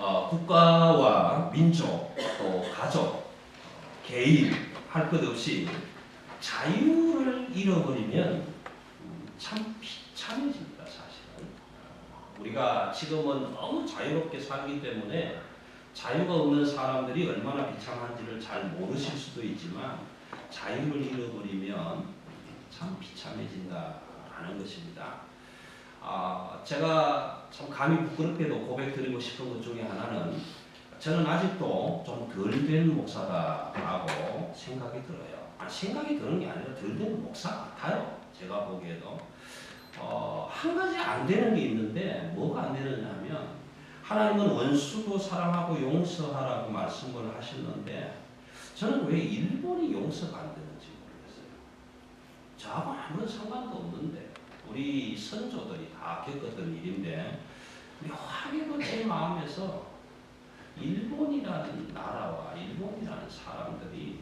국가와 민족, 또 가족, 개인 할 것 없이 자유를 잃어버리면 참 비참해집니다. 사실은 우리가 지금은 너무 자유롭게 살기 때문에 자유가 없는 사람들이 얼마나 비참한지를 잘 모르실 수도 있지만 자유를 잃어버리면 참 비참해진다라는 것입니다. 제가 참 감히 부끄럽게도 고백드리고 싶은 것 중에 하나는 저는 아직도 좀 덜 된 목사다라고 생각이 들어요. 생각이 드는 게 아니라 덜 된 목사 같아요. 제가 보기에도. 한 가지 안 되는 게 있는데 뭐가 안 되느냐 하면 하나님은 원수도 사랑하고 용서하라고 말씀을 하셨는데 저는 왜 일본이 용서가 안 되는지 모르겠어요. 저하고 아무런 상관도 없는데 우리 선조들이 다 겪었던 일인데 묘하게도 제 마음에서 일본이라는 나라와 일본이라는 사람들이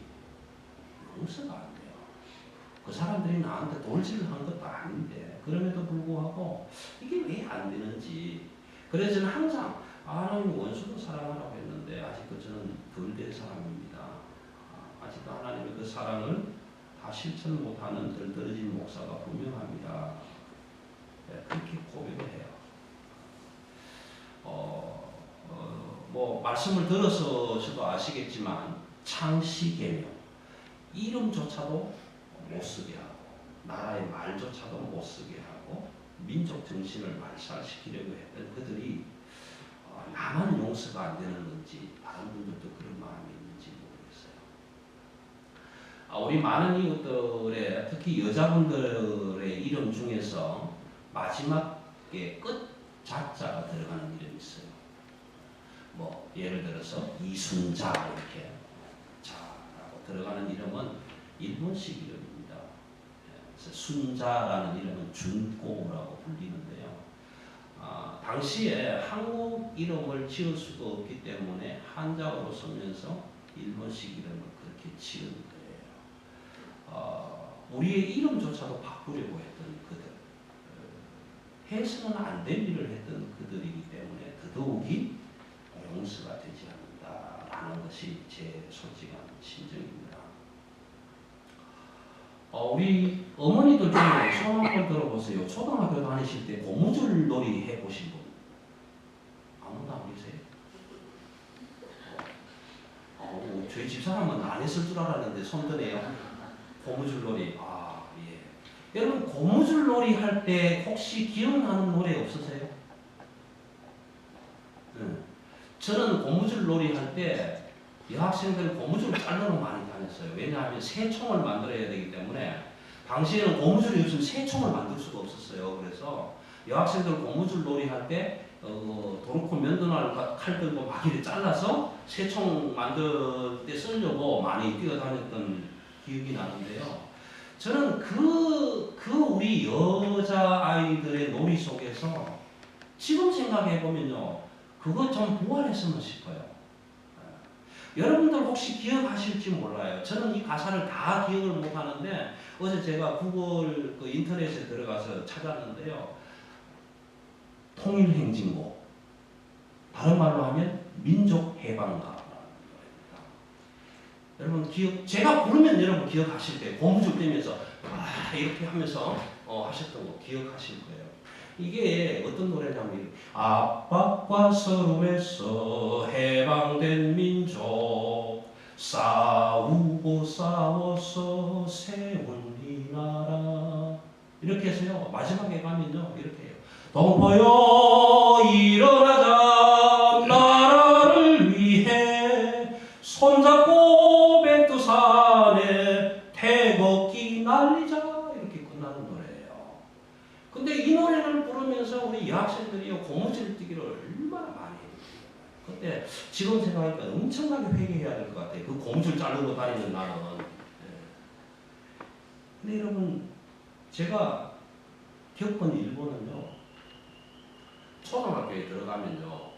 용서가 안 돼요. 그 사람들이 나한테 돌질을 한 것도 아닌데 그럼에도 불구하고 이게 왜 안 되는지. 그래서 저는 항상 하나님 원수도 사랑하라고 했는데 아직도 저는 덜 된 사람입니다. 아직도 하나님의 그 사랑을 다 실천 못하는 덜 떨어진 목사가 분명합니다. 그렇게 고백을 해요. 뭐 말씀을 들어서도 아시겠지만 창시계명 이름조차도 못 쓰게 하고 나라의 말조차도 못 쓰게 하고 민족 정신을 말살시키려고 했던 그들이 나만 용서가 안 되는 건지 다른 분들도 그런 마음이 있는지 모르겠어요. 우리 많은 이웃들의 특히 여자분들의 이름 중에서 마지막에 끝 자자가 들어가는 이름이 있어요. 뭐 예를 들어서 이순자 이렇게 자라고 들어가는 이름은 일본식 이름입니다. 그래서 순자라는 이름은 준꼬라고 불리는데요. 당시에 한국 이름을 지을 수가 없기 때문에 한자어로 쓰면서 일본식 이름을 그렇게 지은 거예요. 우리의 이름조차도 바꾸려고 했던 그들, 해서는 안 될 일을 했던 그들이기 때문에 더더욱이 용서가 되지 않는다라는 것이 제 솔직한 심정입니다. 우리 어머니들 중에 손 한번 들어보세요. 초등학교 다니실 때 고무줄 놀이 해보신 분 아무도 안 계세요? 저희 집사람은 안 했을 줄 알았는데 손 드네요. 고무줄 놀이. 예. 여러분 고무줄 놀이 할 때 혹시 기억나는 노래 없으세요? 저는 고무줄 놀이 할 때 여학생들 고무줄 자르러 많이 다녔어요. 왜냐하면 새총을 만들어야 되기 때문에 당시에는 고무줄이 없으면 새총을 만들 수가 없었어요. 그래서 여학생들 고무줄 놀이 할 때 도르코 면도날 칼 들고 막 이렇게 잘라서 새총 만들 때 쓰려고 많이 뛰어다녔던 기억이 나는데요. 저는 그 우리 여자 아이들의 놀이 속에서 지금 생각해 보면요, 그거 좀 부활했으면 싶어요. 여러분들 혹시 기억하실지 몰라요. 저는 이 가사를 다 기억을 못하는데 어제 제가 구글 인터넷에 들어가서 찾았는데요. 통일행진곡, 다른 말로 하면 민족해방가. 여러분 제가 부르면 여러분 기억하실 거예요. 고무줄 떼면서 이렇게 하면서 하셨던 거 기억하실 거예요. 이게 어떤 노래냐면 압박과 서름에서 해방된 민족 싸우고 싸워서 세운 이 나라 이렇게 해서요. 마지막에 가면요 이렇게 해요. 동포여 일어나자 나라를 위해 손잡고 백두산에 태극기 날리자 이렇게 끝나는 노래예요. 근데 이 노래를 부르면서 우리 여학생들이 고무줄 뛰기를 얼마나 많이 해요. 그때 지금 생각하니까 엄청나게 회개해야 될 것 같아요. 그 고무줄 자르고 다니는 나는. 근데 여러분 제가 겪은 일본은요. 초등학교에 들어가면요.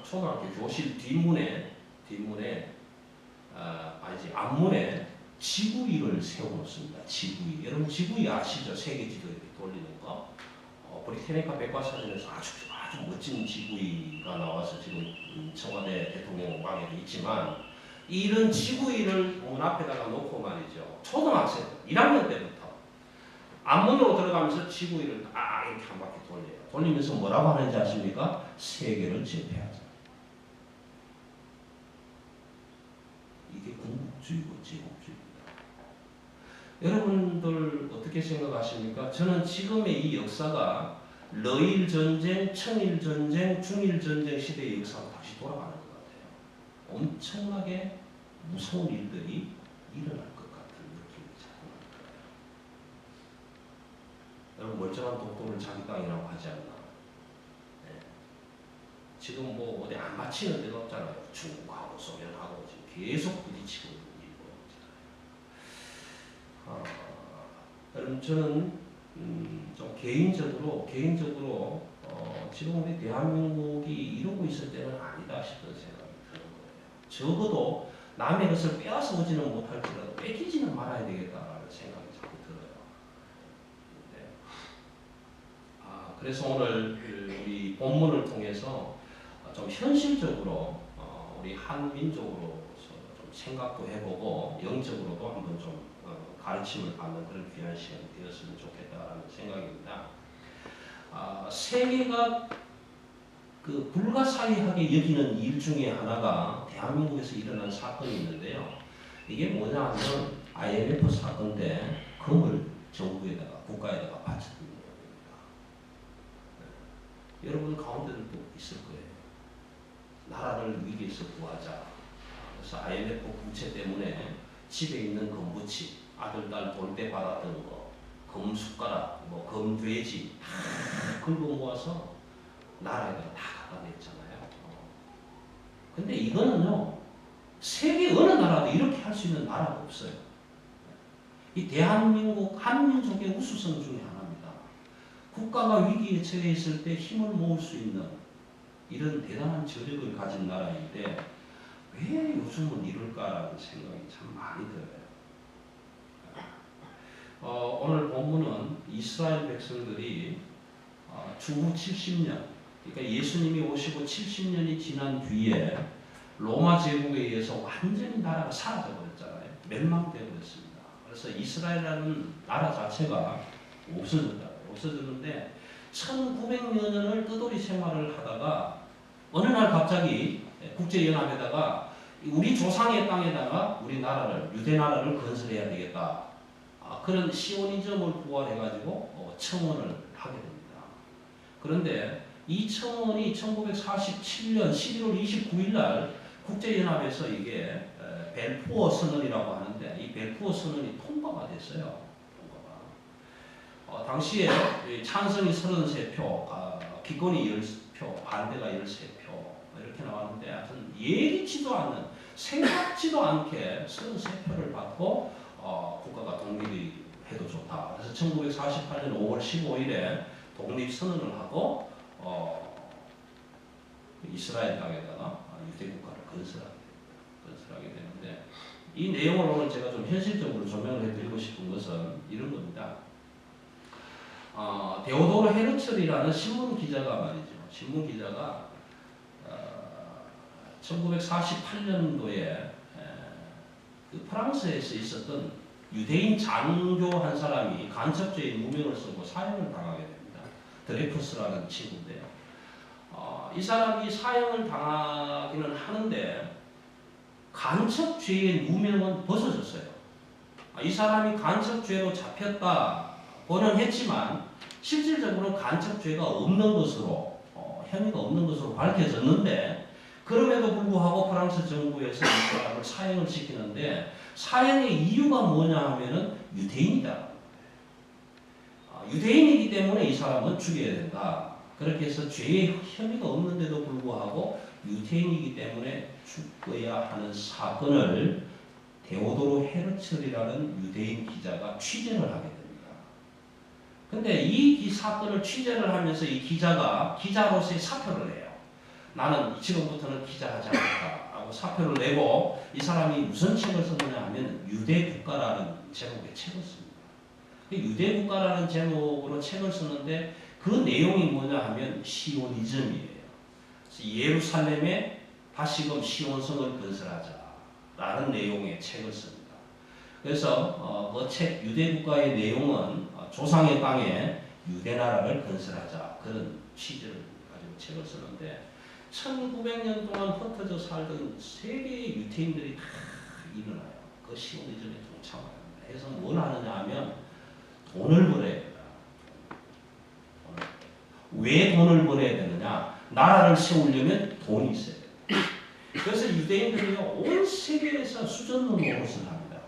초등학교 교실 뒷문에 앞문에 지구이를 세워놓습니다. 지구이. 여러분 지구이 아시죠? 세계 지도 이렇게 돌리는 거. 테니카 백과사전에서 아주 멋진 지구이가 나와서 지금 청와대 대통령 방에도 있지만 이런 지구이를 문 앞에다가 놓고 말이죠. 초등학생 1학년 때부터 앞문으로 들어가면서 지구이를 딱 이렇게 한 바퀴 돌려요. 돌리면서 뭐라고 하는지 아십니까? 세계를 제패하자. 이게 군국주의고 제국주의입니다. 여러분들 어떻게 생각하십니까? 저는 지금의 이 역사가 러일 전쟁, 청일 전쟁, 중일 전쟁 시대의 역사로 다시 돌아가는 것 같아요. 엄청나게 무서운 일들이 일어날 것 같은 느낌이 자꾸 납니다. 여러분 멀쩡한 독도를 자기 땅이라고 하지 않나? 네. 지금 뭐 어디 안 맞히는 데가 없잖아요. 중국하고 소련하고 지금 계속 부딪히고 있는 거잖아요. 여러분 저는 좀 개인적으로 지금 우리 대한민국이 이러고 있을 때는 아니다 싶은 생각이 드는 거예요. 적어도 남의 것을 빼앗아 오지는 못할지라도 뺏기지는 말아야 되겠다라는 생각이 자꾸 들어요. 네. 그래서 오늘 우리 본문을 통해서 좀 현실적으로 우리 한민족으로서 좀 생각도 해보고 영적으로도 한번 좀 가르침을 받는 그런 귀한 시간이 되었으면 좋겠다라는 생각입니다. 세계가 그 불가사의하게 여기는 일 중에 하나가 대한민국에서 일어난 사건이 있는데요. 이게 뭐냐 하면 IMF 사건인데 금을 정부에다가 국가에다가 바쳤던 내용입니다. 여러분 가운데들도 있을 거예요. 나라를 위기에서 구하자. 그래서 IMF 부채 때문에 집에 있는 금부치, 아들, 딸 돌배 받았던 거, 금숟가락, 금돼지 다 긁어 모아서 나라에다가 다 갖다 냈잖아요. 근데 이거는요, 세계 어느 나라도 이렇게 할 수 있는 나라가 없어요. 이 대한민국, 한민족의 우수성 중에 하나입니다. 국가가 위기에 처해 있을 때 힘을 모을 수 있는 이런 대단한 저력을 가진 나라인데 왜 요즘은 이럴까라는 생각이 참 많이 들어요. 오늘 본문은 이스라엘 백성들이 주후 70년, 그러니까 예수님이 오시고 70년이 지난 뒤에 로마 제국에 의해서 완전히 나라가 사라져 버렸잖아요. 멸망되어 버렸습니다. 그래서 이스라엘이라는 나라 자체가 없어졌는데 1900여 년을 떠돌이 생활을 하다가 어느 날 갑자기 국제연합에다가 우리 조상의 땅에다가 우리 나라를, 유대 나라를 건설해야 되겠다. 그런 시오니즘을 부활해가지고 청원을 하게 됩니다. 그런데 이 청원이 1947년 11월 29일 날 국제연합에서 이게 벨푸어 선언이라고 하는데 이 벨푸어 선언이 통과가 됐어요. 당시에 찬성이 33표, 기권이 10표, 반대가 13표 이렇게 나왔는데 하여튼 예기치도 않는, 생각지도 않게 33표를 받고 국가가 독립이 해도 좋다. 그래서 1948년 5월 15일에 독립선언을 하고 이스라엘 땅에다가 유대국가를 건설하게 되는데 이 내용을 오늘 제가 좀 현실적으로 조명을 해드리고 싶은 것은 이런 겁니다. 데오도르 헤르철이라는 신문 기자가 말이죠. 신문 기자가 1948년도에 그 프랑스에서 있었던 유대인 장교 한 사람이 간첩죄의 누명을 쓰고 사형을 당하게 됩니다. 드레푸스라는 친구인데요. 이 사람이 사형을 당하기는 하는데 간첩죄의 누명은 벗어졌어요. 이 사람이 간첩죄로 잡혔다고는 했지만 실질적으로 간첩죄가 없는 것으로 혐의가 없는 것으로 밝혀졌는데 그럼에도 불구하고 프랑스 정부에서 이 사람을 사형을 시키는데 사형의 이유가 뭐냐 하면은 유대인이다. 유대인이기 때문에 이 사람은 죽여야 된다. 그렇게 해서 죄의 혐의가 없는데도 불구하고 유대인이기 때문에 죽어야 하는 사건을 데오도르 헤르철이라는 유대인 기자가 취재를 하게 됩니다. 근데 이 사건을 취재를 하면서 이 기자가 기자로서의 사표를 해요. 나는 지금부터는 기자하지 않겠다라고 사표를 내고 이 사람이 무슨 책을 썼느냐 하면 유대국가라는 제목의 책을 씁니다. 유대국가라는 제목으로 책을 썼는데 그 내용이 뭐냐 하면 시오니즘이에요. 예루살렘에 다시금 시온성을 건설하자라는 내용의 책을 씁니다. 그래서 그 책 유대국가의 내용은 조상의 땅에 유대나라를 건설하자 그런 취지를 가지고 책을 쓰는데 1900년 동안 흩어져 살던 세계의 유태인들이 다 일어나요. 그 시오니즘에 동참합니다. 그래서 뭘 하느냐 하면 돈을 벌어야 된다. 왜 돈을 벌어야 되느냐? 나라를 세우려면 돈이 있어야 돼요. 그래서 유대인들이 온 세계에서 수전 노릇을 합니다.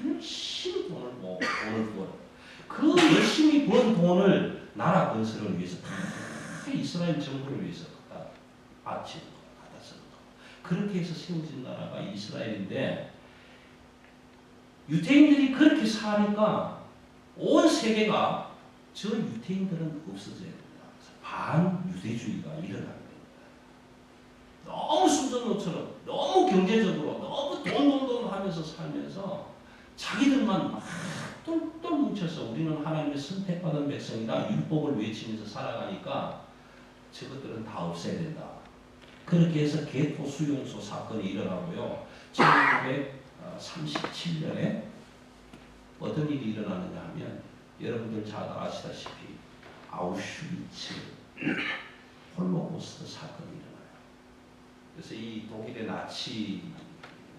열심히 돈을 벌어요. 그 열심히 번 돈을 나라 건설을 위해서 이스라엘 정부를 위해서 갖다 바치는 거, 갖다 쓰는 거. 그렇게 해서 세워진 나라가 이스라엘인데 유태인들이 그렇게 사니까 온 세계가 저 유태인들은 없어져야 됩니다. 반유대주의가 일어나게 됩니다. 너무 수전노처럼 너무 경제적으로 너무 돈 하면서 살면서 자기들만 막 똘똘 뭉쳐서 우리는 하나님의 선택받은 백성이다 율법을 외치면서 살아가니까 저것들은 다 없애야 된다. 그렇게 해서 개토 수용소 사건이 일어나고요. 1937년에 어떤 일이 일어나느냐 하면 여러분들 잘 아시다시피 아우슈비츠 홀로코스트 사건이 일어나요. 그래서 이 독일의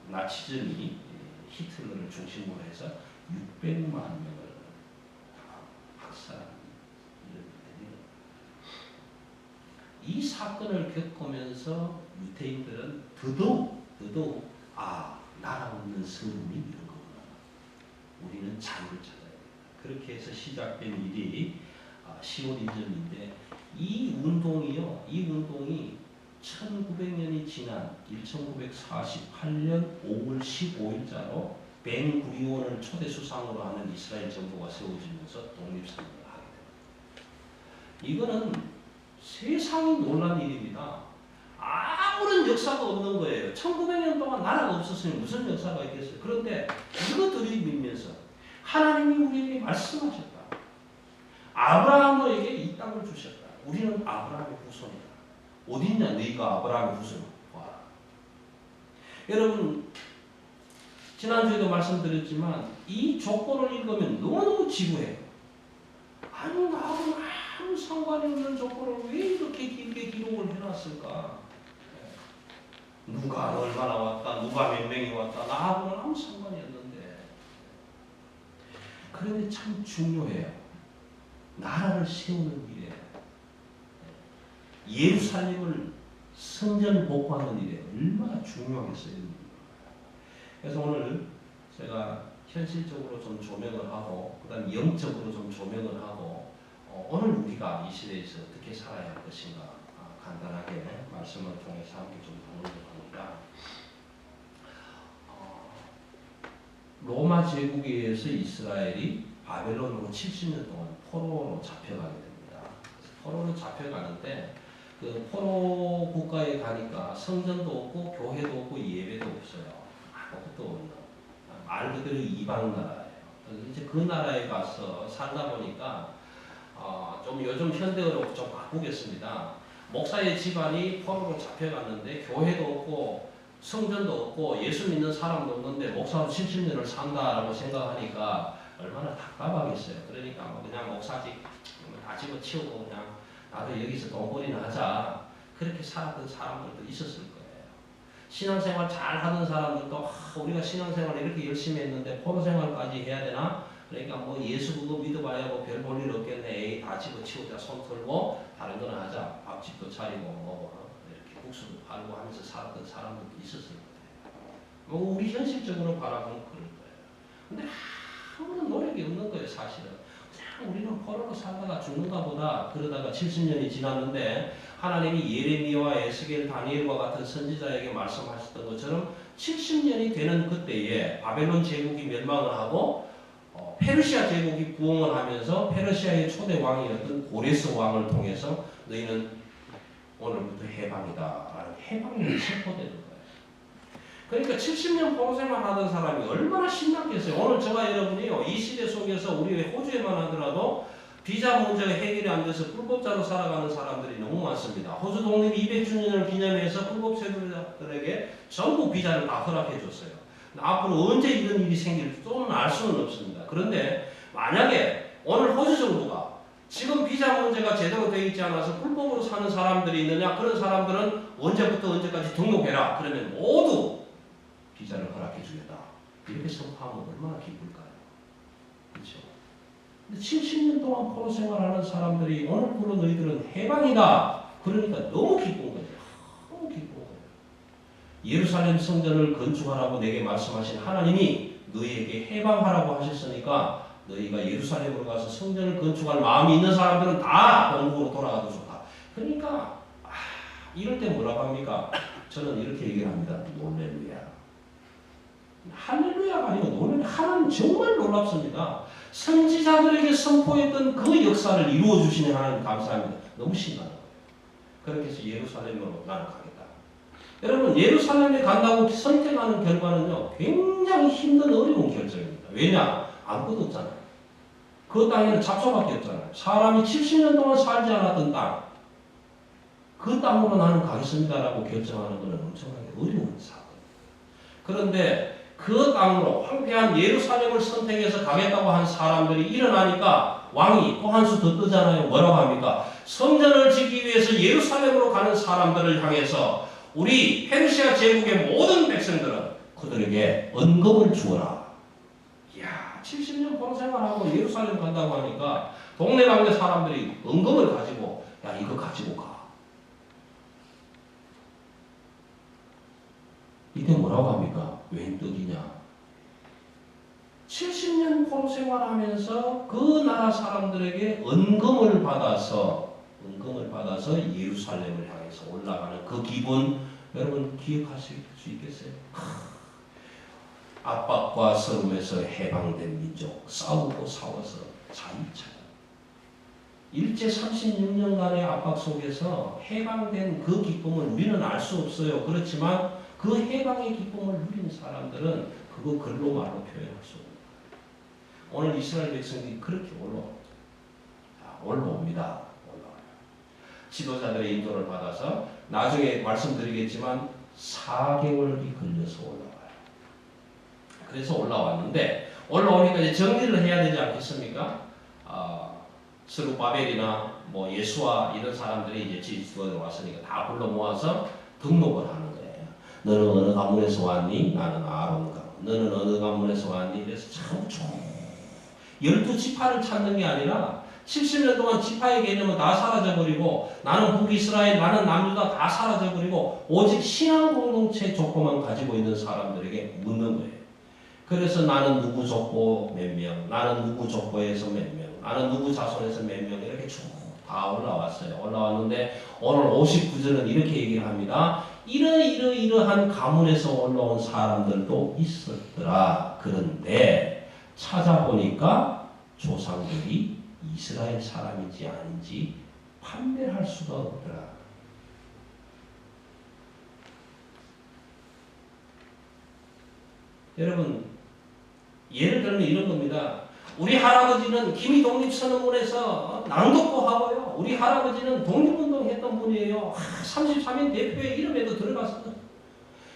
나치즘이 히틀러를 중심으로 해서 600만 명을 학살한 이런 일이 이 사건을 겪으면서 유태인들은 더더욱 나라 없는 성문이 이런 거구나. 우리는 자유를 찾아야 된다. 그렇게 해서 시작된 일이 시오니즘인데 이 운동이 1900년이 지난 1948년 5월 15일자로 벤구리온을 초대 수상으로 하는 이스라엘 정부가 세워지면서 독립선언을 하게 됩니다. 이거는 세상이 놀란 일입니다. 아무런 역사가 없는 거예요. 1900년 동안 나라가 없었으니 무슨 역사가 있겠어요. 그런데 이거 들이밀면서 하나님이 우리에게 말씀하셨다. 아브라함에게 이 땅을 주셨다. 우리는 아브라함의 후손이다. 어딨냐 너희가 아브라함의 후손 와라. 여러분 지난주에도 말씀드렸지만 이 조건을 읽으면 너무 지루해요. 아니 나하고 아무 상관이 없는 조건을 왜 이렇게 길게 기록을 해놨을까. 누가 얼마나 왔다 누가 몇 명이 왔다 나하고는 아무 상관이 없는데 그런데 참 중요해요. 나라를 세우는 일에 예루살렘을 성전 복구하는 일에 얼마나 중요하겠어요. 그래서 오늘 제가 현실적으로 좀 조명을 하고 그다음 영적으로 좀 조명을 하고 오늘 우리가 이 시대에서 어떻게 살아야 할 것인가 간단하게 말씀을 통해서 함께 좀 나누려고 합니다. 로마 제국에 의해서 이스라엘이 바벨론으로 70년 동안 포로로 잡혀가게 됩니다. 포로로 잡혀가는데 그 포로 국가에 가니까 성전도 없고 교회도 없고 예배도 없어요. 아무것도 없는 말 그대로 이방 나라예요. 이제 그 나라에 가서 살다 보니까 좀 요즘 현대어로 좀 바꾸겠습니다. 목사의 집안이 포로로 잡혀갔는데 교회도 없고 성전도 없고 예수 믿는 사람도 없는데 목사로 70년을 산다라고 생각하니까 얼마나 답답하겠어요. 그러니까 뭐 그냥 목사직 다 집어치우고 그냥 나도 여기서 돈벌이나 하자. 그렇게 살았던 사람들도 있었을 거예요. 신앙생활 잘 하던 사람들도 우리가 신앙생활 이렇게 열심히 했는데 포로생활까지 해야 되나? 그러니까 뭐 예수 그거 믿어봐야 뭐 별 볼 일 없겠네. 에이 다 집어치우자. 손 털고 다른 거나 하자. 밥집도 차리고 뭐 이렇게 국수도 팔고 하면서 살았던 사람들도 있었을 거예요. 뭐 우리 현실적으로 바라보면 그럴 거예요. 근데 아무런 노력이 없는 거예요. 사실은. 그냥 우리는 포로로 살다가 죽는가 보다 그러다가 70년이 지났는데 하나님이 예레미야와 에스겔, 다니엘과 같은 선지자에게 말씀하셨던 것처럼 70년이 되는 그때에 바벨론 제국이 멸망을 하고 페르시아 제국이 부흥을 하면서 페르시아의 초대 왕이었던 고레스 왕을 통해서 너희는 오늘부터 해방이다라는 해방이 선포되는 거예요. 그러니까 70년 포로생활 하던 사람이 얼마나 신났겠어요. 오늘 저와 여러분이요 이 시대 속에서 우리 호주에만 하더라도 비자 문제가 해결이 안 돼서 불법자로 살아가는 사람들이 너무 많습니다. 호주 독립 200주년을 기념해서 불법 체류자들에게 전부 비자를 다 허락해 줬어요. 앞으로 언제 이런 일이 생길지 또는 알 수는 없습니다. 그런데 만약에 오늘 호주 정부가 지금 비자 문제가 제대로 되어 있지 않아서 불법으로 사는 사람들이 있느냐, 그런 사람들은 언제부터 언제까지 등록해라. 그러면 모두 비자를 허락해 주겠다. 이렇게 선포하면 얼마나 기쁠까요? 그렇죠? 근데 70년 동안 포로 생활하는 사람들이 오늘부로 너희들은 해방이다. 그러니까 너무 기쁜 거죠. 너무 기쁜 거예요. 예루살렘 성전을 건축하라고 내게 말씀하신 하나님이 너희에게 해방하라고 하셨으니까 너희가 예루살렘으로 가서 성전을 건축할 마음이 있는 사람들은 다 본국으로 돌아가도 좋다. 그러니까 이럴 때 뭐라고 합니까? 저는 이렇게 얘기를 합니다. 놀렐루야. 할렐루야가 아니고 놀렐루야. 하나님 정말 놀랍습니다. 선지자들에게 선포했던 그 역사를 이루어 주시는 하나님 감사합니다. 너무 신나는 거예요. 그렇게 해서 예루살렘으로 나는 가겠다. 여러분, 예루살렘에 간다고 선택하는 결과는요, 굉장히 힘든 어려운 결정입니다. 왜냐? 아무것도 없잖아요. 그 땅에는 잡초밖에 없잖아요. 사람이 70년 동안 살지 않았던 땅, 그 땅으로 나는 가겠습니다라고 결정하는 것은 엄청나게 어려운 사건. 그런데 그 땅으로 황폐한 예루살렘을 선택해서 가겠다고 한 사람들이 일어나니까 왕이 또 한 수 더 뜨잖아요. 뭐라고 합니까? 성전을 짓기 위해서 예루살렘으로 가는 사람들을 향해서 우리 페르시아 제국의 모든 백성들은 그들에게 언금을 주어라. 이야, 70년 포로 생활하고 예루살렘 간다고 하니까 동네방네 사람들이 언금을 가지고 야, 이거 가지고 가. 이게 뭐라고 합니까? 웬 뜻이냐? 70년 포로 생활하면서 그 나라 사람들에게 언금을 받아서 예루살렘을 향해서 올라가는 그 기분, 여러분 기억하실 수 있겠어요? 압박과 서름에서 해방된 민족, 싸우고 싸워서 자유차가 일제 36년간의 압박 속에서 해방된 그 기쁨을 우리는 알 수 없어요. 그렇지만 그 해방의 기쁨을 누린 사람들은 그거 글로 말로 표현할 수 없는 거예요. 오늘 이스라엘 백성들이 그렇게 올라옵니다. 지도자들의 인도를 받아서 나중에 말씀드리겠지만 4개월이 걸려서 올라와요. 그래서 올라왔는데 올라오니까 이제 정리를 해야 되지 않겠습니까? 스룹바벨이나 뭐 예수와 이런 사람들이 이제 지도자들 왔으니까 다 불러 모아서 등록을 하는 거예요. 너는 어느 가문에서 왔니? 나는 아론 가문. 너는 어느 가문에서 왔니? 그래서 참 12지파를 찾는 게 아니라 70년 동안 지파의 개념은 다 사라져버리고 나는 북이스라엘, 나는 남유다 다 사라져버리고 오직 신앙 공동체 족보만 가지고 있는 사람들에게 묻는 거예요. 그래서 나는 누구 족보 몇 명, 나는 누구 족보에서 몇 명, 나는 누구 자손에서 몇 명 이렇게 쭉 다 올라왔어요. 올라왔는데 오늘 59절은 이렇게 얘기를 합니다. 이러한 가문에서 올라온 사람들도 있었더라. 그런데 찾아보니까 조상들이 이스라엘 사람인지 아닌지 판별할 수가 없더라. 여러분, 예를 들면 이런 겁니다. 우리 할아버지는 김이 독립선언문에서 낭독도 하고요. 우리 할아버지는 독립운동했던 분이에요. 33인 대표의 이름에도 들어갔어요.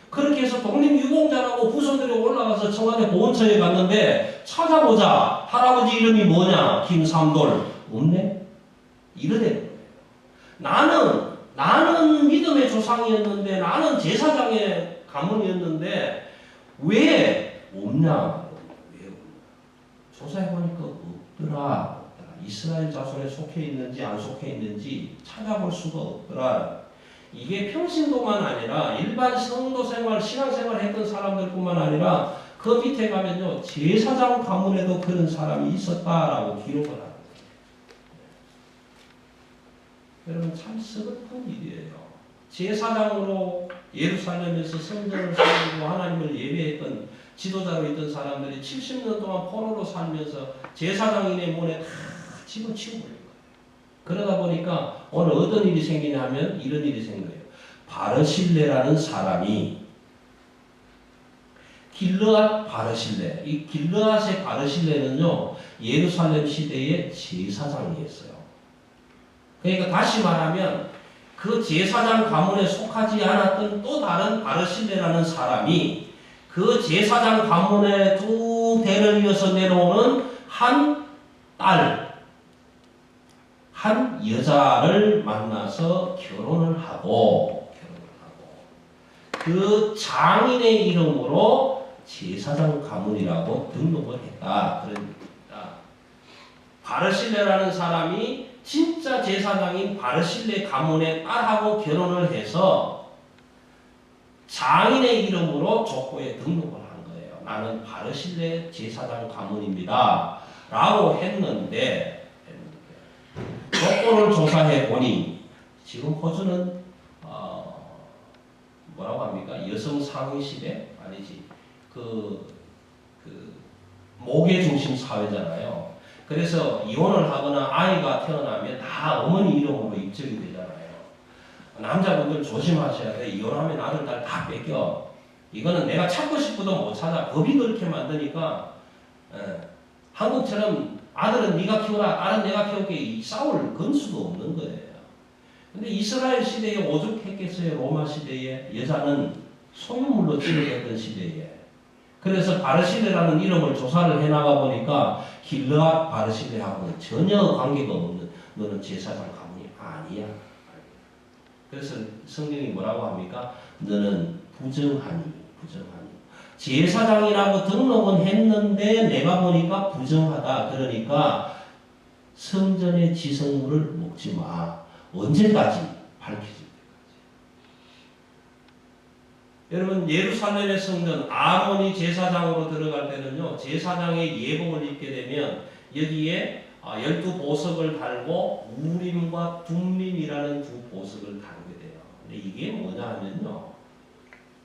그렇게 해서 독립유공자라고 후손들이 올라가서 청와대 보훈처에 갔는데 찾아보자. 할아버지 이름이 뭐냐? 김삼돌. 없네? 이러대. 나는 믿음의 조상이었는데 나는 제사장의 가문이었는데 왜 없냐? 조사해보니까 없더라. 이스라엘 자손에 속해 있는지 안 속해 있는지 찾아볼 수가 없더라. 이게 평신도만 아니라 일반 성도 생활, 신앙 생활 했던 사람들뿐만 아니라 그 밑에 가면요 제사장 가문에도 그런 사람이 있었다라고 기록을 합니다. 여러분 참 슬픈 일이에요. 제사장으로 예루살렘에서 성전을 세우고 하나님을 예배했던 지도자로 있던 사람들이 70년 동안 포로로 살면서 제사장인의 문에 다 집어치우고 있는 거예요. 그러다 보니까 오늘 어떤 일이 생기냐 하면 이런 일이 생겨요. 바르실레라는 사람이 길르앗 바르실레. 이 길르앗의 바르실레는요, 예루살렘 시대의 제사장이었어요. 그러니까 다시 말하면 그 제사장 가문에 속하지 않았던 또 다른 바르실레라는 사람이 그 제사장 가문에 쭉 대를 이어서 내려오는 한 딸, 한 여자를 만나서 결혼을 하고 그 장인의 이름으로 제사장 가문이라고 등록을 했다. 그러니까 바르실레라는 사람이 진짜 제사장인 바르실레 가문의 딸하고 결혼을 해서 장인의 이름으로 족보에 등록을 한 거예요. 나는 바르실레 제사장 가문입니다. 라고 했는데 족보를 조사해 보니 지금 호주는 뭐라고 합니까? 여성 상위 시대? 아니지. 모계 중심 사회잖아요. 그래서 이혼을 하거나 아이가 태어나면 다 어머니 이름으로 입적이 되잖아요. 남자분들 조심하셔야 돼. 이혼하면 아들, 딸 다 뺏겨. 이거는 내가 찾고 싶어도 못 찾아. 법이 그렇게 만드니까 한국처럼 아들은 네가 키워라, 딸은 내가 키울게 싸울 건수도 없는 거예요. 근데 이스라엘 시대에 오죽했겠어요. 로마 시대에 여자는 소유물로 취급했던 시대에. 그래서 바르실레라는 이름을 조사를 해나가 보니까 길르앗 바르실레하고는 전혀 관계가 없는 너는 제사장 가문이 아니야. 그래서 성경이 뭐라고 합니까? 너는 부정하니. 제사장이라고 등록은 했는데 내가 보니까 부정하다. 그러니까 성전의 지성물을 먹지 마. 언제까지? 밝혀질 때까지. 여러분 예루살렘의 성전 아론이 제사장으로 들어갈 때는요. 제사장의 예복을 입게 되면 여기에 12보석을 달고 우림과 둠림이라는 두 보석을 달게 돼요. 근데 이게 뭐냐 하면요.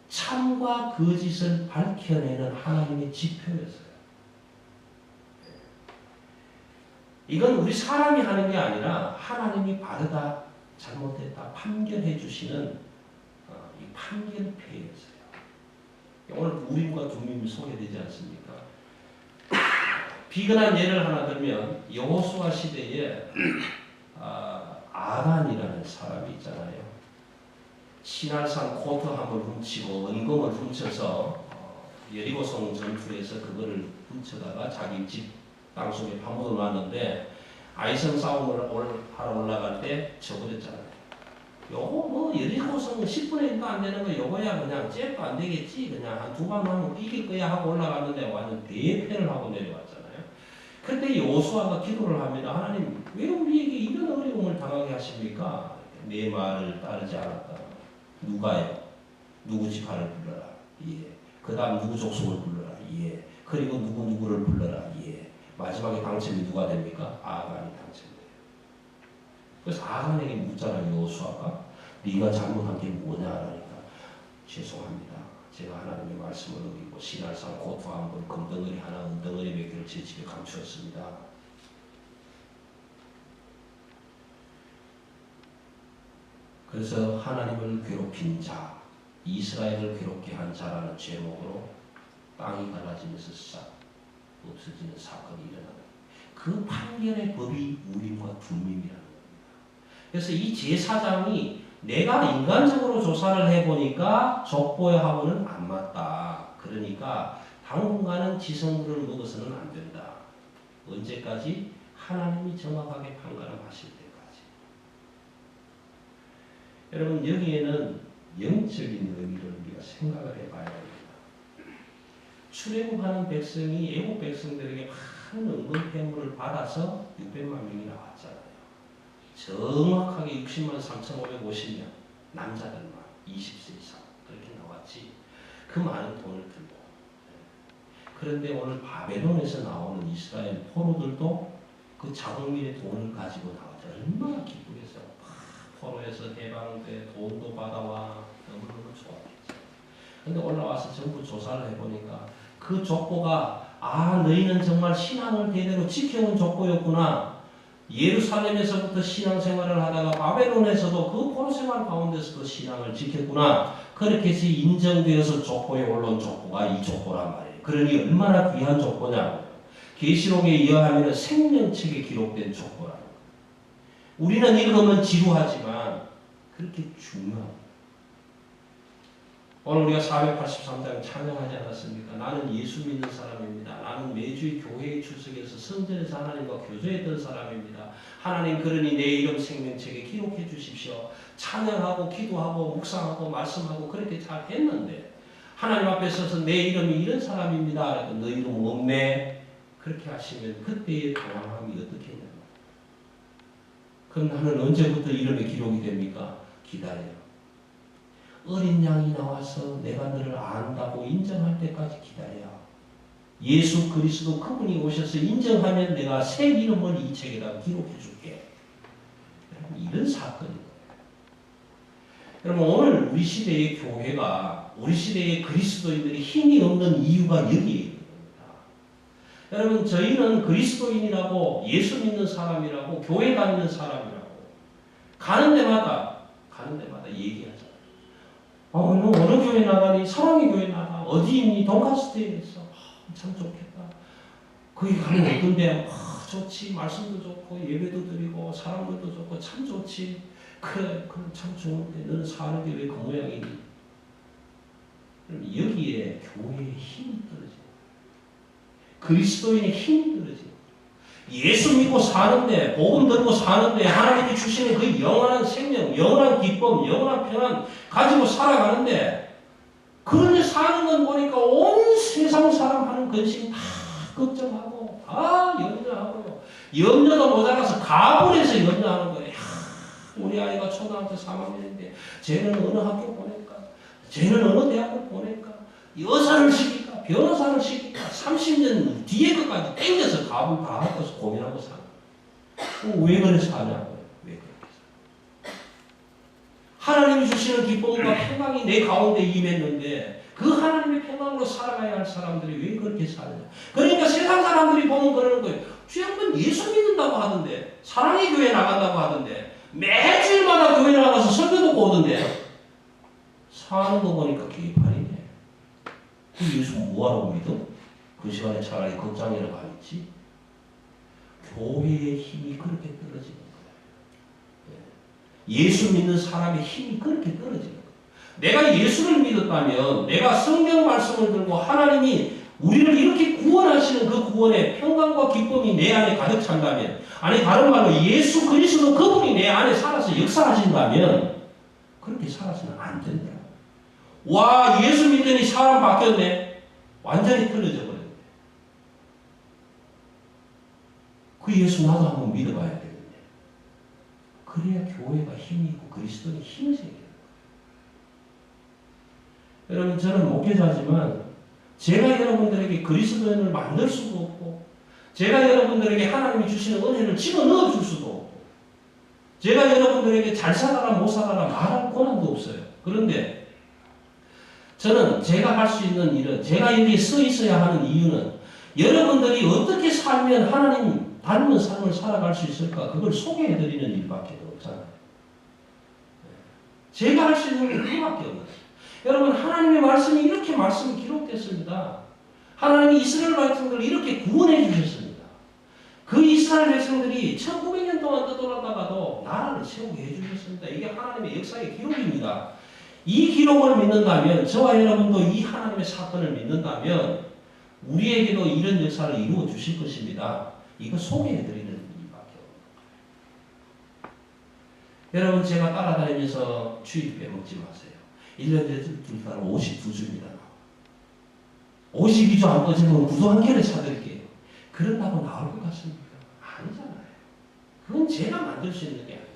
참과 거짓을 밝혀내는 하나님의 지표였어요. 이건 우리 사람이 하는 게 아니라 하나님이 바르다, 잘못됐다 판결해 주시는 이 판결패였어요. 오늘 우림과 둠림이 소개되지 않습니까? 비근한 예를 하나 들면 여호수아 시대에 아간이라는 사람이 있잖아요. 시날산 코트함을 훔치고 은금을 훔쳐서 여리고성 전투에서 그거를 훔쳐다가 자기 집 땅속에 파묻어 놨는데 아이성 싸움을 하러 올라갈 때 저버렸잖아요. 요거 뭐 여리고성 10분의 1도 안 되는 거 요거야 그냥 잽도 안 되겠지 그냥 한 두 번 하면 이길 거야 하고 올라갔는데 완전 대패를 하고 내려왔잖아요. 그때 여호수아가 기도를 합니다. 하나님 왜 우리에게 이런 어려움을 당하게 하십니까? 내 말을 따르지 않았다. 누가요? 누구 지파를 불러라. 예. 그 다음 누구 족속을 불러라. 예. 그리고 누구를 불러라. 예. 마지막에 당첨이 누가 됩니까? 아간이 당첨돼요. 그래서 아간에게 묻잖아요. 여호수아가 네가 잘못한 게 뭐냐 하니까 죄송합니다. 제가 하나님의 말씀을 어기고 시날산 고토 한 번, 금덩어리 하나, 은덩어리 몇 개를 제 집에 감추었습니다. 그래서 하나님을 괴롭힌 자, 이스라엘을 괴롭게 한 자라는 제목으로 땅이 갈라지면서 싹 없어지는 사건이 일어나는 그 판결의 법이 우림과 둠림이라는 겁니다. 그래서 이 제사장이 내가 인간적으로 조사를 해보니까 족보하고는 안 맞다. 그러니까 당분간은 지성물을 먹어서는 안 된다. 언제까지? 하나님이 정확하게 판가름하실 때까지. 여러분 여기에는 영적인 의미를 우리가 생각을 해봐야 됩니다. 출애굽하는 백성이 애국 백성들에게 많은 은근폐물을 받아서 600만 명이 나왔잖아요. 정확하게 60만 3,550명 남자들만 20세 이상 그렇게 나왔지. 그 많은 돈을 들고. 그런데 오늘 바벨론에서 나오는 이스라엘 포로들도 그 자국민의 돈을 가지고 나왔죠. 얼마나 기쁘겠어요. 포로에서 해방돼 돈도 받아와 너무너무 좋았겠죠. 근데 올라와서 전부 조사를 해보니까 그 족보가 너희는 정말 신앙을 대대로 지켜온 족보였구나. 예루살렘에서부터 신앙생활을 하다가 바벨론에서도 그 포로 생활 가운데서도 신앙을 지켰구나. 그렇게 해서 인정되어서 족보에 올라온 족보가 이 족보란 말이에요. 그러니 얼마나 귀한 족보냐고. 계시록에 의하면 생명책에 기록된 족보라는 거예요. 우리는 읽으면 지루하지만 그렇게 중요합니다. 오늘 우리가 483장 찬양하지 않았습니까? 나는 예수 믿는 사람입니다. 나는 매주 교회에 출석해서 성전에서 하나님과 교제했던 사람입니다. 하나님 그러니 내 이름 생명책에 기록해 주십시오. 찬양하고 기도하고 묵상하고 말씀하고 그렇게 잘 했는데 하나님 앞에 서서 내 이름이 이런 사람입니다. 너 이름 없네. 그렇게 하시면 그때의 당황함이 어떻겠냐. 그럼 나는 언제부터 이름이 기록이 됩니까? 기다려요. 어린 양이 나와서 내가 너를 안다고 인정할 때까지 기다려. 예수 그리스도 그분이 오셔서 인정하면 내가 새 이름을 이 책에다 기록해 줄게. 이런 사건인 거예요. 여러분 오늘 우리 시대의 교회가 우리 시대의 그리스도인들이 힘이 없는 이유가 여기에 있는 겁니다. 여러분 저희는 그리스도인이라고 예수 믿는 사람이라고 교회 다니는 사람이라고 가는 데마다 얘기하죠. 너 어느 교회 나가니? 사랑의 교회 나가. 어디 있니? 돈가스테이에 있어. 참 좋겠다. 거기 가면 어떤데? 좋지. 말씀도 좋고 예배도 드리고 사람들도 좋고 참 좋지. 그래 참 좋은데 너는 사는 게 왜 그 모양이니? 그럼 여기에 교회의 힘이 떨어져요. 그리스도인의 힘이 떨어져요. 예수 믿고 사는데 복음 들고 사는데 하나님이 주시는 그 영원한 생명, 영원한 기쁨, 영원한 평안 가지고 살아가는데 그런 데 사는 건 보니까 온 세상 사람 하는 근심 다 걱정하고 다 염려하고요. 염려도 모자라서 가불해서 염려하는 거예요. 우리 아이가 초등학교 3학년인데 쟤는 어느 학교 보낼까? 쟤는 어느 대학을 보낼까? 여사를 시킬까? 변호사를 시킬까? 30년 뒤에 것까지 땡겨서 가불 다 하고서 고민하고 사는 거예요. 왜 그래서 하냐고요? 왜 그렇게 사요? 하나님이 주시는 기쁨과 평강이 내 가운데 임했는데 그 하나님의 평강으로 살아가야 할 사람들이 왜 그렇게 사느냐? 그러니까 세상 사람들이 보면 그러는 거예요. 주양분 예수 믿는다고 하던데 사랑의 교회 나간다고 하던데 매주일마다 교회 나가서 설교 듣고 오던데 사는 거 보니까 개판이네. 그 예수 뭐하러 믿어? 그 시간에 차라리 극장이라고 하겠지. 교회의 힘이 그렇게 떨어지는 거예요. 예수 믿는 사람의 힘이 그렇게 떨어지는 거예요. 내가 예수를 믿었다면 내가 성경 말씀을 들고 하나님이 우리를 이렇게 구원하시는 그 구원의 평강과 기쁨이 내 안에 가득 찬다면 아니 다른 말로 예수 그리스도 그분이 내 안에 살아서 역사하신다면 그렇게 살아서는 안 된다. 와 예수 믿더니 사람 바뀌었네. 완전히 틀어져 버렸네. 그 예수 나도 한번 믿어봐야 되겠네. 그래야 교회가 힘이 있고 그리스도는 힘이 생겨요. 여러분 저는 목회자지만 제가 여러분들에게 그리스도인을 만들 수도 없고 제가 여러분들에게 하나님이 주시는 은혜를 집어넣어 줄 수도 없고 제가 여러분들에게 잘 살아라 못 살아라 말할 권한도 없어요. 그런데 저는 제가 할 수 있는 일은 제가 여기에 서 있어야 하는 이유는 여러분들이 어떻게 살면 하나님 닮은 삶을 살아갈 수 있을까 그걸 소개해드리는 일밖에 없잖아요. 제가 할 수 있는 게 그밖에 없어요. 여러분 하나님의 말씀이 이렇게 말씀이 기록됐습니다. 하나님이 이스라엘 백성들을 이렇게 구원해 주셨습니다. 그 이스라엘 백성들이 1900년 동안 떠돌아다가도 나라를 세우게 해주셨습니다. 이게 하나님의 역사의 기록입니다. 이 기록을 믿는다면 저와 여러분도 이 하나님의 사건을 믿는다면 우리에게도 이런 역사를 이루어 주실 것입니다. 이거 소개해드리는 일밖에 없습니다. 여러분 제가 따라다니면서 주일 빼먹지 마세요. 1년에 둘 따라 52주입니다. 52주 안 꺼지면 구두 한 개를 사드릴게요. 그런다고 나올 것 같습니까? 아니잖아요. 그건 제가 만들 수 있는 게 아니잖아요.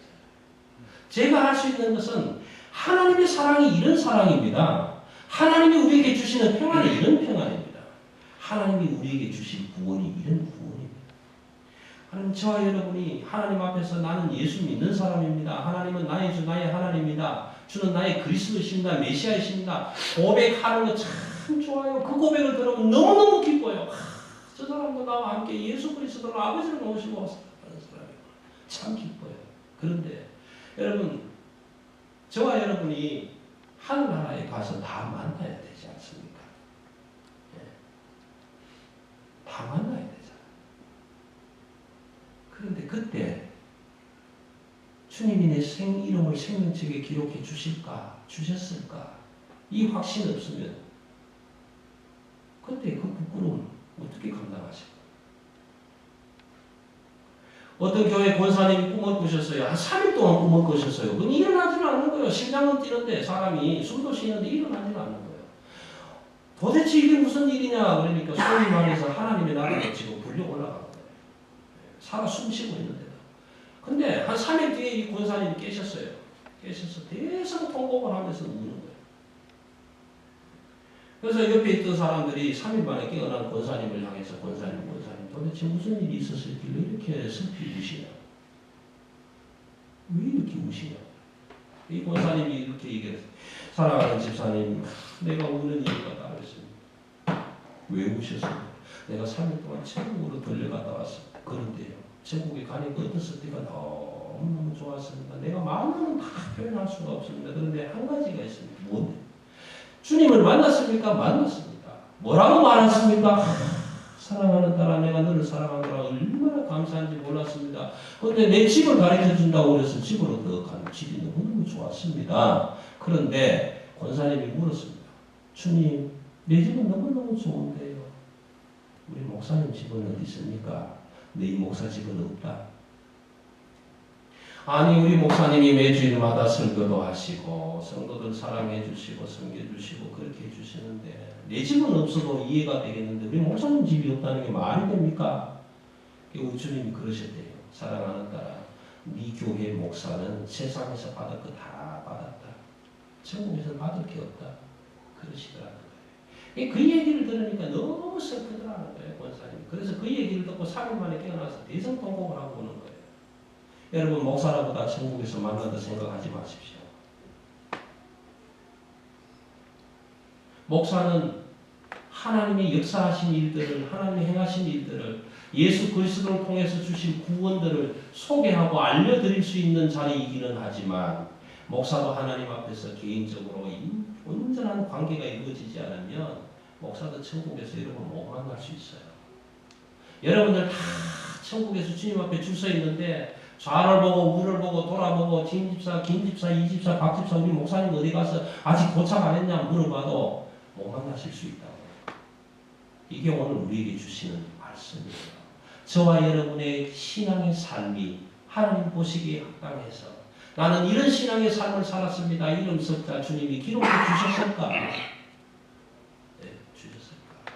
제가 할 수 있는 것은 하나님의 사랑이 이런 사랑입니다. 하나님이 우리에게 주시는 평안이 이런 평안입니다. 하나님이 우리에게 주신 구원이 이런 구원입니다. 하나님 저와 여러분이 하나님 앞에서 나는 예수 믿는 사람입니다. 하나님은 나의 주 나의 하나님입니다. 주는 나의 그리스도이십니다. 메시아이십니다. 고백하는 거 참 좋아요. 그 고백을 들으면 너무너무 기뻐요. 저 사람도 나와 함께 예수 그리스도로 아버지를 모시고 살아가는 사람이고 참 기뻐요. 그런데 여러분, 저와 여러분이 하늘나라에 가서 다 만나야 되지 않습니까? 예. 다 만나야 되잖아요. 그런데 그때 주님이 내 이름을 생명책에 기록해 주실까? 주셨을까? 이 확신 없으면 그때 그 부끄러움 어떻게 감당하실까? 어떤 교회 권사님이 꿈을 꾸셨어요. 한 3일 동안 꿈을 꾸셨어요. 그건 일어나지는 않는 거예요. 심장은 뛰는데 사람이 숨도 쉬는데 일어나지는 않는 거예요. 도대체 이게 무슨 일이냐 그러니까 소위 말해서 하나님의 나라가 지금 불려 올라가는 거예요. 살아 숨쉬고 있는데도. 근데 한 3일 뒤에 이 권사님이 깨셨어요. 깨셔서 대성 통곡을 하면서 우는 거예요. 그래서 옆에 있던 사람들이 3일 만에 깨어난 권사님을 향해서 권사님 도대체 무슨 일이 있었을길래 이렇게 슬피 우시냐? 왜 이렇게 우시냐? 이 권사님이 이렇게 얘기했어요. 사랑하는 집사님, 내가 우는 이유가 따로 있습니다. 왜 우셨어요? 내가 3일 동안 천국으로 들려갔다 왔습니다. 그런데요, 천국에 가니까 어땠을 때가 너무너무 좋았습니다. 내가 마음으로는 다 표현할 수가 없습니다. 그런데 한 가지가 있습니다. 뭔데? 주님을 만났습니까? 만났습니다. 뭐라고 말했습니까? 사랑하는 딸아, 내가 너를 사랑하노라. 얼마나 감사한지 몰랐습니다. 그런데 내 집을 가르쳐 준다고 그래서 집으로 들어가는 집이 너무너무 좋았습니다. 그런데 권사님이 물었습니다. 주님, 내 집은 너무너무 좋은데요. 우리 목사님 집은 어디 있습니까? 네 목사 집은 없다. 아니, 우리 목사님이 매주일마다 설교도 하시고 성도들 사랑해 주시고 섬겨 주시고 그렇게 해주시는데 내 집은 없어도 이해가 되겠는데 우리 목사님 집이 없다는 게 말이 됩니까? 주님이 그러셨대요. 사랑하는 딸아, 네 교회 목사는 세상에서 받을 거 다 받았다. 천국에서 받을 게 없다. 그러시더라는 거예요. 그 얘기를 들으니까 너무 슬프더라는 거예요, 권사님. 그래서 그 얘기를 듣고 3일 만에 깨어나서 대성통곡을 하고 오는 거예요. 여러분, 목사라보다 천국에서 만난다 생각하지 마십시오. 목사는 하나님의 역사하신 일들을, 하나님의 행하신 일들을, 예수 그리스도를 통해서 주신 구원들을 소개하고 알려드릴 수 있는 자리이기는 하지만 목사도 하나님 앞에서 개인적으로 온전한 관계가 이루어지지 않으면 목사도 천국에서 여러분 못 만날 수 있어요. 여러분들 다 천국에서 주님 앞에 줄 서 있는데 좌를 보고 우를 보고 돌아보고 진집사, 김집사, 이집사, 박집사 우리 목사님 어디 가서 아직 도착 안 했냐 물어봐도 못 만나실 수 있다고. 이게 오늘 우리에게 주시는 말씀이에요. 저와 여러분의 신앙의 삶이 하나님 보시기에 합당해서 나는 이런 신앙의 삶을 살았습니다. 이름 석자 주님이 기록해 주셨을까? 네, 주셨을까?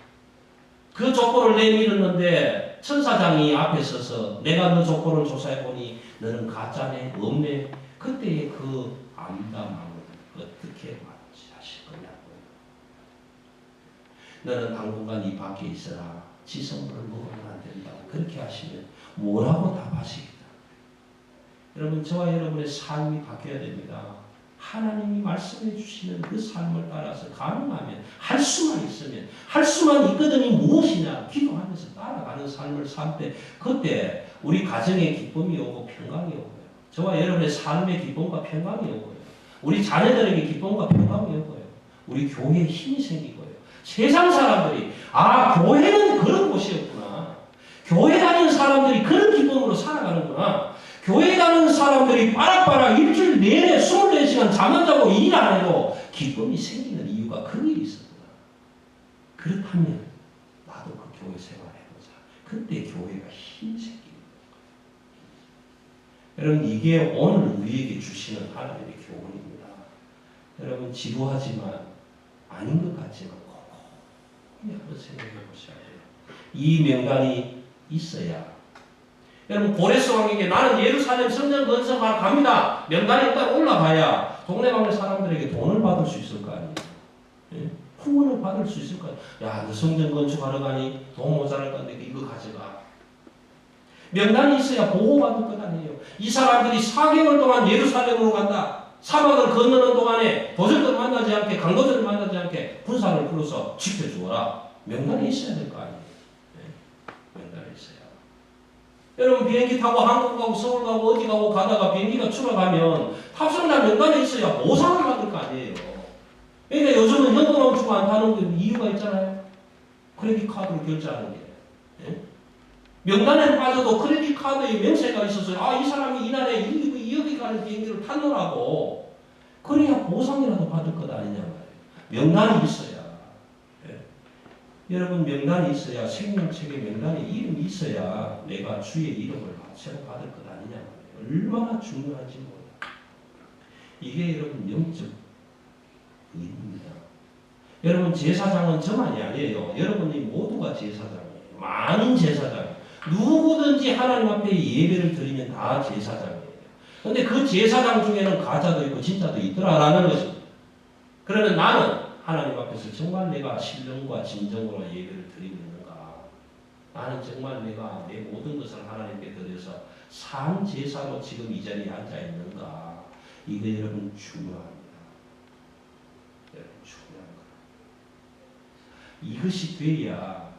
그 조건을 내밀었는데 천사장이 앞에 서서 내가 너 조건을 조사해보니 너는 가짜네, 없네. 그때의 그 암담함을 어떻게 맞이하실 거냐고요. 너는 당분간 이 밖에 있어라. 지성물을 먹으면 안 된다고. 그렇게 하시면 뭐라고 답하시겠다. 여러분, 저와 여러분의 삶이 바뀌어야 됩니다. 하나님이 말씀해 주시는 그 삶을 따라서 가능하면 할 수만 있으면 할 수만 있거든이 무엇이냐 기도하면서 따라가는 삶을 살 때 그때 우리 가정에 기쁨이 오고 평강이 오고요. 저와 여러분의 삶의 기쁨과 평강이 오고요. 우리 자녀들에게 기쁨과 평강이 오고요. 우리 교회에 힘이 생기고요. 세상 사람들이 교회는 그런 곳이었구나. 교회 다니는 사람들이 그런 기쁨으로 살아가는구나. 교회 가는 사람들이 빠락빠락 일주일 내내 24시간 잠 안 자고 일 안 해도 기쁨이 생기는 이유가 그 일이 있었구나. 그렇다면 나도 그 교회 생활해보자. 그때 교회가 힘이 생깁니다. 여러분, 이게 오늘 우리에게 주시는 하나님의 교훈입니다. 여러분, 지루하지만 아닌 것 같지만 곰곰이 한번 생각해 보셔야 돼요. 이 명단이 있어야 여러분, 고레스 왕에게 나는 예루살렘 성전 건설하러 갑니다. 명단이 일단 올라가야 동네방네 사람들에게 돈을 받을 수 있을 거 아니에요. 예? 후원을 받을 수 있을 거 아니에요. 야, 너 성전 건축하러 가니? 돈 모자랄 건데 이거 가져가. 명단이 있어야 보호받을 것 아니에요. 이 사람들이 4개월 동안 예루살렘으로 간다. 사막을 건너는 동안에 도적들 만나지 않게, 강도들을 만나지 않게 군사를 불러서 지켜주어라. 명단이 있어야 될 거 아니에요. 네? 명단이 있어야. 여러분 비행기 타고 한국 가고 서울 가고 어디 가고 가다가 비행기가 추락하면 탑승자 명단에 있어야 보상을 받을 거 아니에요. 그러니까 요즘은 현금으로 주고 안 타는 이유가 있잖아요. 크레딧 카드로 결제하는 게. 예? 명단에 빠져도 크레딧 카드에 명세가 있어서 아, 이 사람이 이날에 여기 가는 비행기를 탔노라고. 그래야 보상이라도 받을 것 아니냐 말이에요. 명단이 있어야. 예? 여러분 명단이 있어야 생명책에 명단에 이름이 있어야 내가 주의 이름을 새로 받을 것 아니냐 말이에요. 얼마나 중요한지 몰라요. 이게 여러분 영적 의입니다. 여러분 제사장은 저만이 아니에요. 여러분이 모두가 제사장이에요. 많은 제사장. 누구든지 하나님 앞에 예배를 드리면 다 제사장이에요. 근데 그 제사장 중에는 가짜도 있고 진짜도 있더라라는 것입니다. 그러면 나는 하나님 앞에서 정말 내가 신령과 진정으로 예배를 드리고 있는가? 나는 정말 내가 내 모든 것을 하나님께 드려서 산 제사로 지금 이 자리에 앉아 있는가? 이게 여러분 중요합니다. 여러분 중요한 거. 이것이 돼야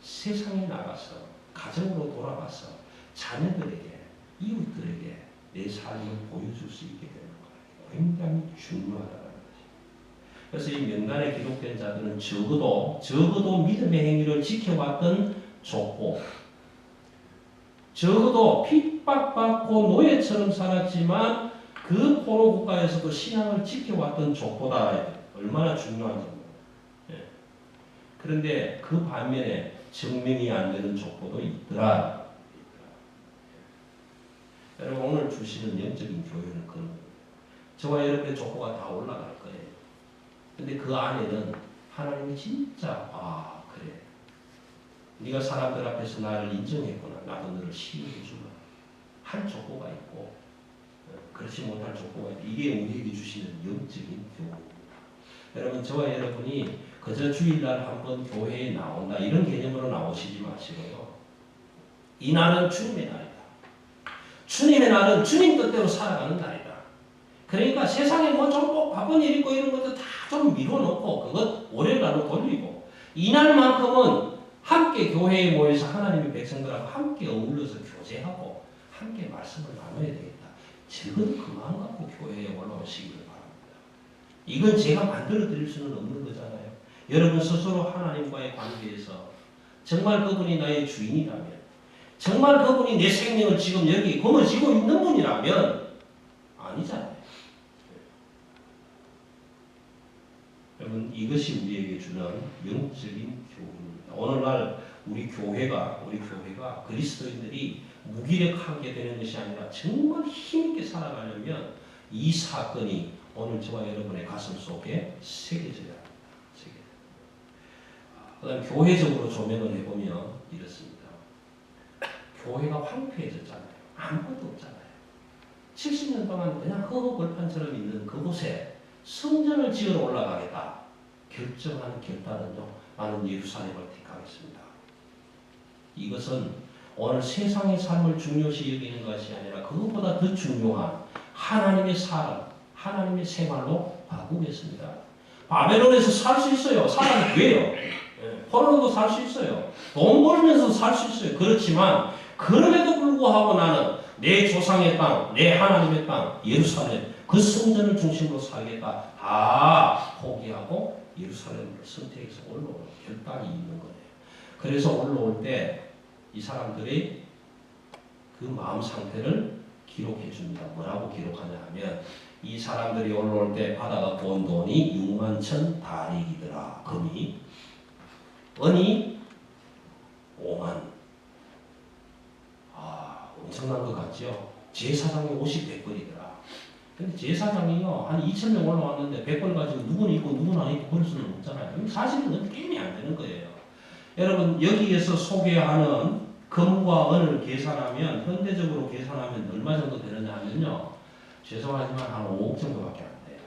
세상에 나가서 가정으로 돌아가서 자녀들에게 이웃들에게 내 삶을 보여줄 수 있게 되는 거예요. 굉장히 중요하다는 거죠. 그래서 이 명단에 기록된 자들은 적어도 믿음의 행위를 지켜왔던 족보, 적어도 핍박받고 노예처럼 살았지만 그 포로 국가에서도 신앙을 지켜왔던 족보다. 얼마나 중요한지. 예. 그런데 그 반면에 증명이 안 되는 족보도 있더라. 여러분 오늘 주시는 영적인 교회는 그런 거예요. 저와 여러분의 족보가 다 올라갈 거예요. 근데 그 안에는 하나님이 진짜 그래. 네가 사람들 앞에서 나를 인정했구나. 나도 너를 신뢰해주마. 할 족보가 있고 그렇지 못할 족보가 있고 이게 우리에게 주시는 영적인 교훈입니다. 여러분 저와 여러분이 그저 주일날 한번 교회에 나온다 이런 개념으로 나오시지 마시고요. 이 날은 주님의 날이다. 주님의 날은 주님 뜻대로 살아가는 날이다. 그러니까 세상에 뭐 좀 꼭 바쁜 일 있고 이런 것도 다 좀 미뤄놓고 그것 월요일날로 돌리고 이날만큼은 함께 교회에 모여서 하나님의 백성들하고 함께 어울려서 교제하고 함께 말씀을 나눠야 되겠다. 적어도 그 마음 갖고 교회에 올라오시기를 바랍니다. 이건 제가 만들어 드릴 수는 없는 거잖아요. 여러분 스스로 하나님과의 관계에서 정말 그분이 나의 주인이라면 정말 그분이 내 생명을 지금 여기 거머쥐고 있는 분이라면 아니잖아요. 여러분 이것이 우리에게 주는 영적인 교훈입니다. 오늘날 우리 교회가 그리스도인들이 무기력하게 되는 것이 아니라 정말 힘있게 살아가려면 이 사건이 오늘 저와 여러분의 가슴 속에 새겨져야 합니다. 그 다음 교회적으로 조명을 해보면 이렇습니다. 교회가 황폐해졌잖아요. 아무것도 없잖아요. 70년 동안 그냥 허허벌판처럼 있는 그곳에 성전을 지으러 올라가겠다. 결정한 결단은요. 나는 예루살렘을 택하겠습니다. 이것은 오늘 세상의 삶을 중요시 여기는 것이 아니라 그것보다 더 중요한 하나님의 삶, 하나님의 생활로 바꾸겠습니다. 바벨론에서 살 수 있어요. 사람이 돼요. 포로로도 살 수 있어요. 돈 벌면서 살 수 있어요. 그렇지만 그럼에도 불구하고 나는 내 조상의 땅, 내 하나님의 땅, 예루살렘 그 성전을 중심으로 살겠다. 다 포기하고 예루살렘을 선택해서 올라오는 결단이 있는 거예요. 그래서 올라올 때 이 사람들이 그 마음 상태를 기록해 줍니다. 뭐라고 기록하냐 하면 이 사람들이 올라올 때 받아가 본 돈이 61,000 다릭이더라. 금이 은이 5만. 엄청난 것 같죠? 제사장이 50백벌이더라. 근데 제사장이요, 한 2,000명 올라왔는데 100벌 가지고 누구는 있고 누구는 안 있고 그럴 수는 없잖아요. 사실은 게임이 안 되는 거예요. 여러분, 여기에서 소개하는 금과 은을 계산하면, 현대적으로 계산하면 얼마 정도 되느냐 하면요, 죄송하지만 한 5억 정도밖에 안 돼요.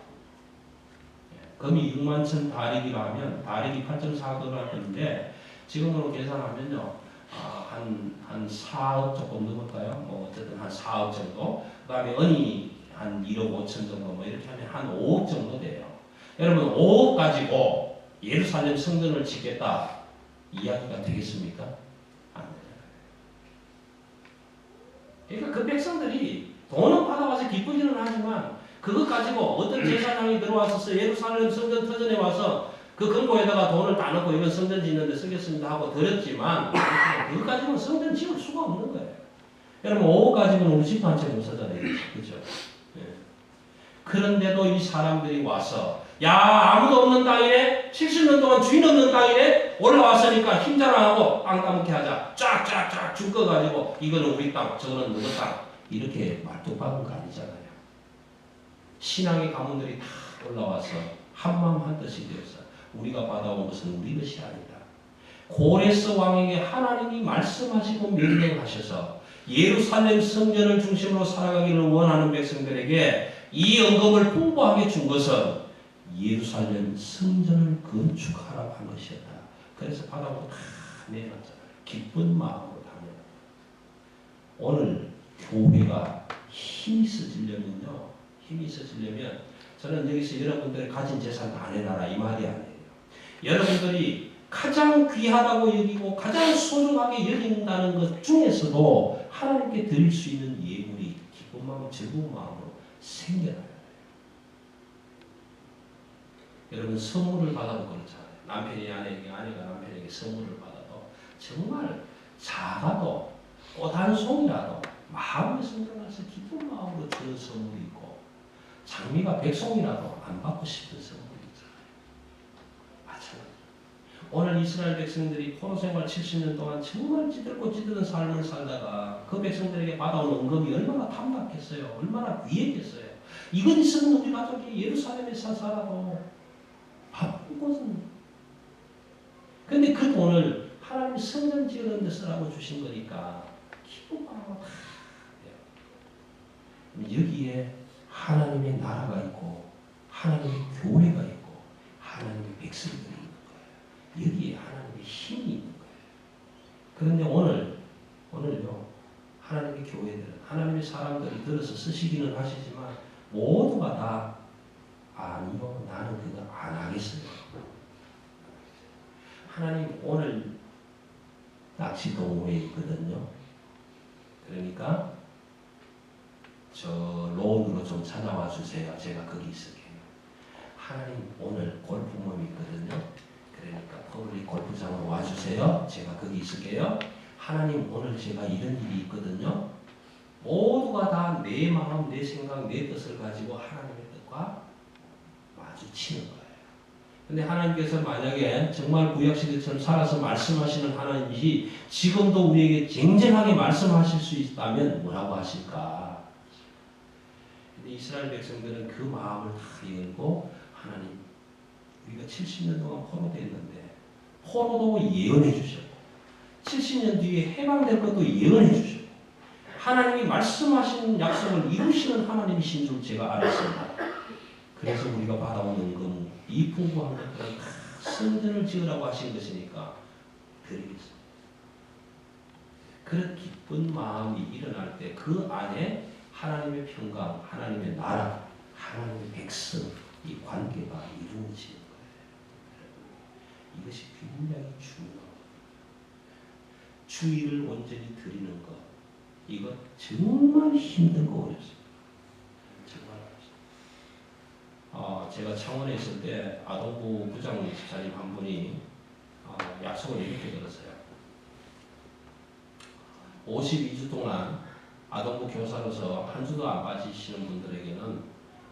금이 61,000 다릭이라 하면, 다릭이 8.4g인데, 지금으로 계산하면요, 한 4억 조금 넘을까요? 뭐 어쨌든 한 4억 정도. 그 다음에 은이 한 1억 5천 정도, 뭐 이렇게 하면 한 5억 정도 돼요. 여러분 5억 가지고 예루살렘 성전을 짓겠다 이야기가 되겠습니까? 안 돼요. 그러니까 그 백성들이 돈은 받아와서 기쁘지는 하지만 그것 가지고 어떤 제사장이 들어와서 예루살렘 성전 터전에 와서 그 금고에다가 돈을 다 넣고 이건 성전 짓는데 쓰겠습니다 하고 드렸지만 그것 가지고는 성전 지을 수가 없는 거예요. 여러분 5억 가지고는 우리 집 한 채 못 사잖아요. 그렇죠? 예. 그런데도 이 사람들이 와서 야 아무도 없는 땅이네 70년 동안 주인 없는 땅이네 올라왔으니까 힘자랑하고 땅 따먹게 하자 쫙쫙쫙 묶어가지고 이거는 우리 땅 저거는 누구 땅 이렇게 말뚝박은 거 아니잖아요. 신앙의 가문들이 다 올라와서 한마음 한뜻이 되어서 우리가 받아온 것은 우리 것이 아니다. 고레스 왕에게 하나님이 말씀하시고 명령하셔서 예루살렘 성전을 중심으로 살아가기를 원하는 백성들에게 이 언급을 풍부하게 준 것은 예루살렘 성전을 건축하라고 한 것이었다. 그래서 바다로 다 내놨잖아요. 기쁜 마음으로 다 내놨다. 오늘 교회가 힘이 있어지려면요. 힘이 있어지려면 저는 여기서 여러분들이 가진 재산 다 내놔라 이 말이 아니에요. 여러분들이 가장 귀하다고 여기고 가장 소중하게 여긴다는 것 중에서도 하나님께 드릴 수 있는 예물이 기쁜 마음, 즐거운 마음으로 생겨나요. 여러분 선물을 받아도 그렇잖아요. 남편이 아내에게, 아내가 남편에게 선물을 받아도 정말 작아도 꽃 한 송이라도 마음에 생겨나서 기쁜 마음으로 주는 선물이 있고 장미가 100송이라도 안 받고 싶은 선물이 있잖아요. 마찬가지로 오늘 이스라엘 백성들이 포로 생활 70년 동안 정말 찌들고 찌드는 삶을 살다가 그 백성들에게 받아온 응급이 얼마나 탐탁했어요. 얼마나 귀했겠어요. 이건 있으면 우리 가족이 예루살렘에서 살아도 바쁜 것은 근데 그 돈을 하나님 성전 지으는 데 쓰라고 주신 거니까 기쁜 마음으로 다 해요. 여기에 하나님의 나라가 있고 하나님의 교회가 있고 하나님의 백성들이 있는 거예요. 여기에 하나님의 힘이 있는 거예요. 그런데 오늘요 하나님의 교회들은 하나님의 사람들을 들어서 쓰시기는 하시지만 모두가 다 아니요 나는 그거 안 하겠어요. 하나님 오늘 낚시 동호회 있거든요. 그러니까 저 론으로 좀 찾아와 주세요. 제가 거기 있을게요. 하나님 오늘 골프 모임이 있거든요. 그러니까 퍼블릭 골프장으로 와 주세요. 제가 거기 있을게요. 하나님 오늘 제가 이런 일이 있거든요. 모두가 다 내 마음, 내 생각, 내 뜻을 가지고 하나님의 뜻과 마주치는 거예요. 근데 하나님께서 만약에 정말 구약시대처럼 살아서 말씀하시는 하나님이 지금도 우리에게 쟁쟁하게 말씀하실 수 있다면 뭐라고 하실까? 근데 이스라엘 백성들은 그 마음을 다 열고 하나님 우리가 70년 동안 포로됐는데 포로도 예언해 주셨고 70년 뒤에 해방될 것도 예언해 주셨고 하나님이 말씀하신 약속을 이루시는 하나님이신 줄 제가 알았습니다. 그래서 우리가 받아온 은금 이 풍부한 것들은 다 성전을 지으라고 하신 것이니까 드리겠습니다. 그런 기쁜 마음이 일어날 때 그 안에 하나님의 평강, 하나님의 나라, 하나님의 백성 이 관계가 이루어지는 거예요. 이것이 굉장히 중요합니다. 주의를 온전히 드리는 것 이거 정말 힘들고 어렵습니다. 정말 어렵습니다. 제가 창원에 있을 때 아동부 부장 집사님 한 분이 약속을 이렇게 들었어요. 52주 동안 아동부 교사로서 한 주도 안 빠지시는 분들에게는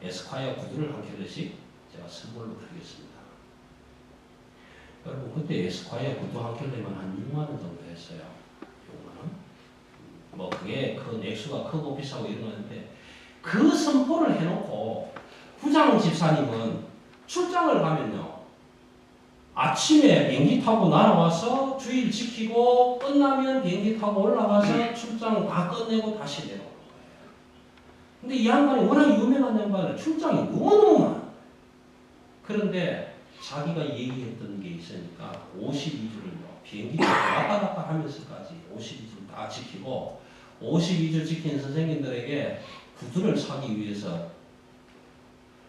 에스콰이어 구두를 한 켤레씩 제가 선물로 드리겠습니다. 여러분 그때 에스콰이어 구두 한 켤레만 한 6만 원 정도 했어요. 6만 원. 뭐 그게 큰 액수가 크고 비싸고 이런 건데 그 선포를 해놓고 부장 집사님은 출장을 가면요. 아침에 비행기 타고 날아와서 주일 지키고 끝나면 비행기 타고 올라가서 출장 다 끝내고 다시 내려오는 거예요. 근데 이 양반이 워낙 유명한 양반은 출장이 너무너무 많아요. 그런데 자기가 얘기했던 게 있으니까 52주를 비행기 타고 왔다 갔다 하면서까지 52주를 다 지키고 52주 지킨 선생님들에게 구두를 사기 위해서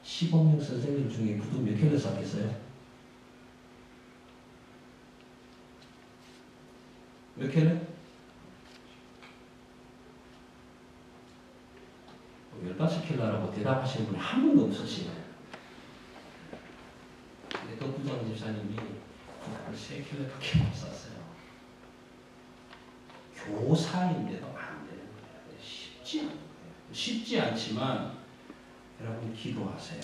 15명 선생님 중에 구두 몇 켤레 샀겠어요? 몇 켤레? 시키려고 대답하시는 분이 한 분도 없으시네요. 근데 그 부장 집사님이 국학을 3킬로밖에 못 샀어요. 교사인데도 안 되는 거예요. 쉽지 않은 거예요. 쉽지 않지만 여러분 기도하세요.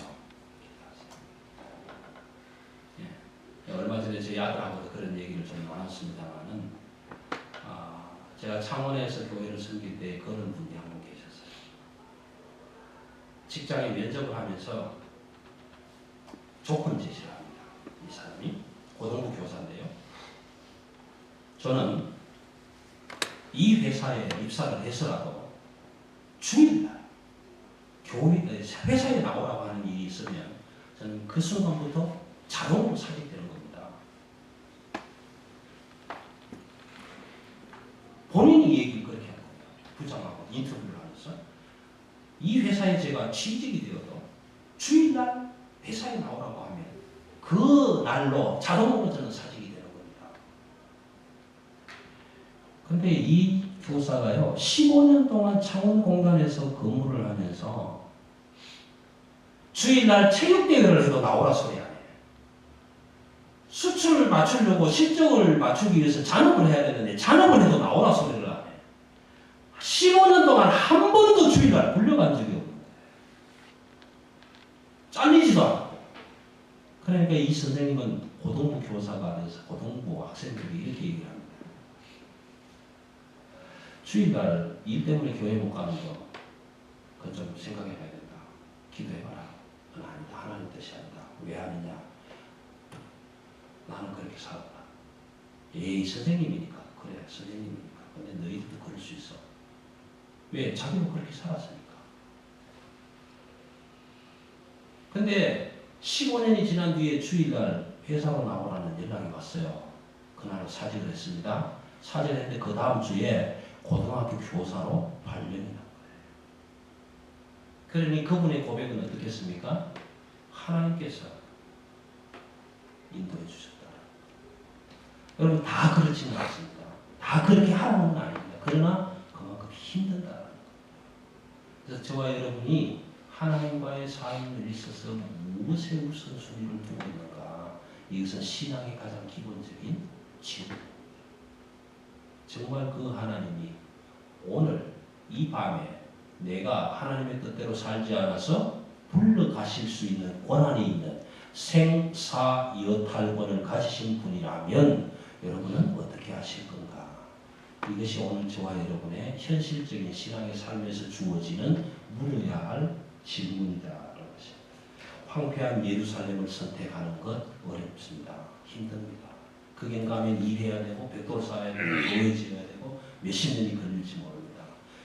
예. 얼마 전에 저희 아들하고도 그런 얘기를 좀 나눴습니다만은 제가 창원에서 교회를 섬길 때 그런 분이 한 분 계셨어요. 직장에 면접을 하면서 조건 제시를 합니다. 이 사람이 고등부 교사인데요. 저는 이 회사에 입사를 해서라도 주일날 회사에 나오라고 하는 일이 있으면 저는 그 순간부터 자동으로 사직되는 겁니다. 본인이 얘기를 그렇게 한 겁니다. 부장하고 인터뷰를 하면서 이 회사에 제가 취직이 되어도 주일날 회사에 나오라고 하면 그 날로 자동으로 저는 사직이 되는 겁니다. 근데 이 교사가요 15년 동안 창원공단에서 근무를 하면서 주일날 체육대회를 해도 나오라 소리 안 해요. 수출을 맞추려고 실적을 맞추기 위해서 잔업을 해야 되는데 잔업을 해도 나오라 소리를 안 해요. 15년 동안 한 번도 주일날 불려간 적이 없는 거예요. 잘리지도 않고. 그러니까 이 선생님은 고등부 교사가 돼서 고등부 학생들이 이렇게 얘기를 합니다. 주일날 일 때문에 교회 못 가는 거 그건 좀 생각해 봐야 된다. 기도해봐라. 그건 아니다. 하나님 뜻이 아니다. 왜 아니냐? 나는 그렇게 살았다. 에이 선생님이니까. 그래 선생님이니까. 근데 너희들도 그럴 수 있어. 왜? 자기도 그렇게 살았으니까. 근데 15년이 지난 뒤에 주일날 회사로 나오라는 연락이 왔어요. 그날 사직을 했습니다. 사직을 했는데 그 다음 주에 고등학교 교사로 발령이 난 거예요. 그러니 그분의 고백은 어떻겠습니까? 하나님께서 인도해 주셨다. 여러분 다 그렇지는 않습니다. 다 그렇게 하라는 건 아닙니다. 그러나 그만큼 힘든다는 거예요. 그래서 저와 여러분이 하나님과의 삶에 있어서 무엇에 우선순위를 두고 있는가? 이것은 신앙의 가장 기본적인 질문입니다. 정말 그 하나님이 오늘 이 밤에 내가 하나님의 뜻대로 살지 않아서 불러가실 수 있는 권한이 있는 생사여탈권을 가지신 분이라면 여러분은 어떻게 하실 건가? 이것이 오늘 저와 여러분의 현실적인 신앙의 삶에서 주어지는 물어야 할 질문이다. 황폐한 예루살렘을 선택하는 것 어렵습니다. 힘듭니다. 극에 가면 일해야 되고 벽돌 쌓아야 되고 교회 지어야 되고 몇십 년이 걸릴지 모릅니다.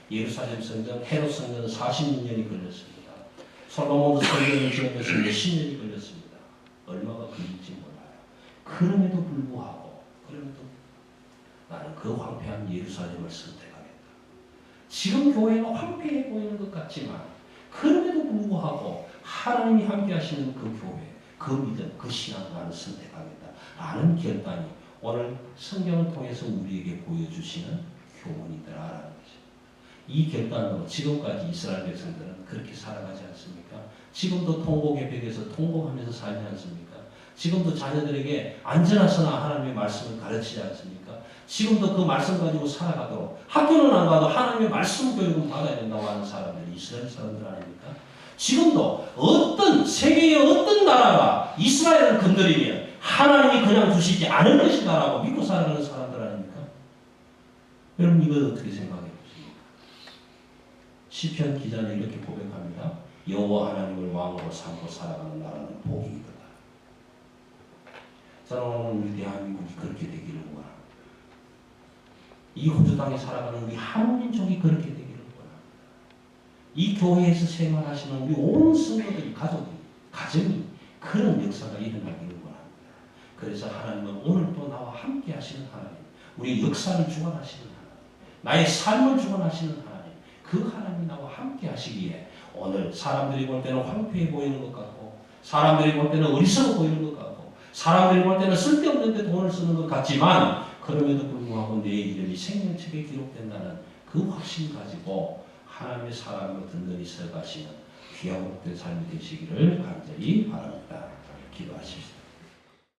예루살렘 성전, 헤롯 성전은 46년이 걸렸습니다. 솔로몬도 성전을 지으면서 몇십 년이 걸렸습니다. 얼마가 걸릴지 몰라요. 그럼에도 불구하고 나는 그 황폐한 예루살렘을 선택하겠다. 지금 교회가 황폐해 보이는 것 같지만 그럼에도 불구하고 하나님이 함께 하시는 그 교회, 그 믿음, 그 신앙을 나는 선택하겠다. 라는 결단이 오늘 성경을 통해서 우리에게 보여주시는 교훈이더라라는 거죠. 이 결단으로 지금까지 이스라엘 백성들은 그렇게 살아가지 않습니까? 지금도 통곡의 벽에서 통곡하면서 살지 않습니까? 지금도 자녀들에게 안전하서나 하나님의 말씀을 가르치지 않습니까? 지금도 그 말씀 가지고 살아가도록 학교는 안 가도 하나님의 말씀 교육은 받아야 된다고 하는 사람들이 이스라엘 사람들 아닙니까? 지금도 세계의 어떤 나라가 이스라엘을 건드리면 하나님이 그냥 두시지 않을 것이다라고 믿고 살아가는 사람들 아닙니까? 여러분 이거 어떻게 생각해 보십니까? 시편 기자는 이렇게 고백합니다. 여호와 하나님을 왕으로 삼고 살아가는 나라는 복이거다. 저는 오늘 우리 대한민국이 그렇게 되기를 원합니다. 이 호주 땅에 살아가는 우리 한민족이 그렇게 되기를 원합니다. 이 교회에서 생활하시는 우리 온 성도들이 가정이 그런 역사가 일어나기를 원합니다. 그래서 하나님은 오늘 또 나와 함께 하시는 하나님, 우리 역사를 주관하시는 하나님, 나의 삶을 주관하시는 하나님, 그 하나님이 나와 함께 하시기에 오늘 사람들이 볼 때는 황폐해 보이는 것 같고 사람들이 볼 때는 어리석어 보이는 것 같고 사람들이 볼 때는 쓸데없는 데 돈을 쓰는 것 같지만 그럼에도 불구하고 내 이름이 생명책에 기록된다는 그 확신 가지고 하나님의 사람으로 든든히 서가시는 귀하고 복된 삶이 되시기를 간절히 바랍니다. 기도하십시다.